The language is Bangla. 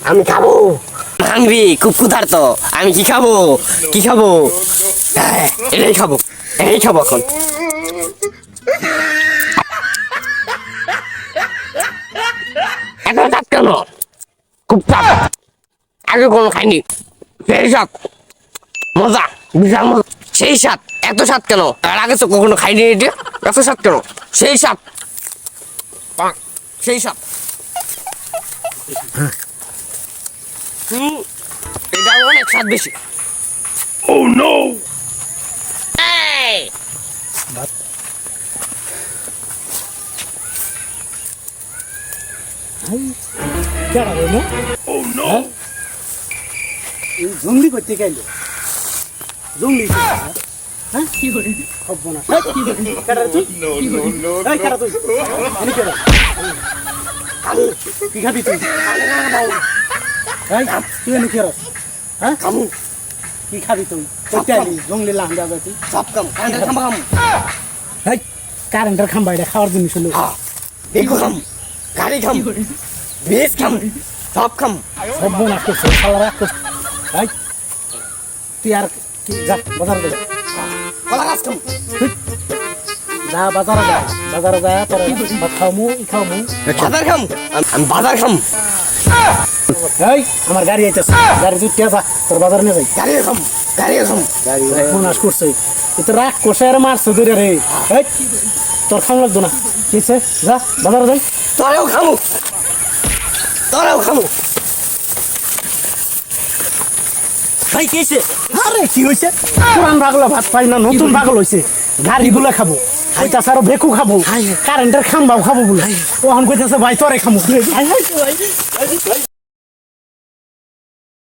আমি খাবো। হাংরি, খুব ক্ষুধার্ত। আমি কি খাবো? কি খাবো? হ্যাঁ, এটাই খাবো। এই খাবো এখন। এত চাপ কেন? খুব চাপ। আগে কোনো খাইনি। সেই স্বাদ, মজা, বিশাল মজা। সেই স্বাদ, এত স্বাদ কেন? আর আগে তো কখনো খাইনি এটা। এত স্বাদ কেন? সেই স্বাদ, সেই স্বাদ। এটা অনেক স্বাদ বেশি। Oh no! Hey! Oh no! জঙ্গলি করতে গেল জঙ্গলি হ্যাঁ কি করে খব না কি করে কাটা তুই এই কাটা তুই আমি কেডা কি খাবি তুই এই তুই এনে কি রস হ্যাঁ কামু কি খাবি তুই কইতে আলি জঙ্গলি লাঙ্গা যাতি সব কাম কারেন্টের খাম খাম। এই কারেন্টের খাম্বা এটা খাওয়ার জিনিস হলো দেখো খাম, গাড়ি খাম, বেশ খাম, সব খাম। সব না করছে শালা রাখ এই তুই আর কি যা বাজার দে কলা গাছ খাম। যা বাজারে যা তোর ভাত খাওয়ামু খাওয়ামু বাজার খাম, আমি বাজার খাম। এই আমার গাড়ি আইতেছে গাড়ি তুই যা তোর বাজার নিয়ে যাই গাড়ি খাম, গাড়ি খাম। মনাস করছে এ তো রাগ কষে আর মারছে ধরে রে এই তোর খাম লাগতো না কিছে যা বাজারে যাই তোরাও খামু, তোরাও খামু। ভাই কেছে? আরে কি হইছে পুরান পাগলা ভাত পাই না নতুন পাগল হইছে গাড়ি গুলা খাবো কইতাছে আরো বেকু খাবো কারেন্টের খাম্বাও খাবো বলে ও এখন কইতাছে ভাই তোরে খামু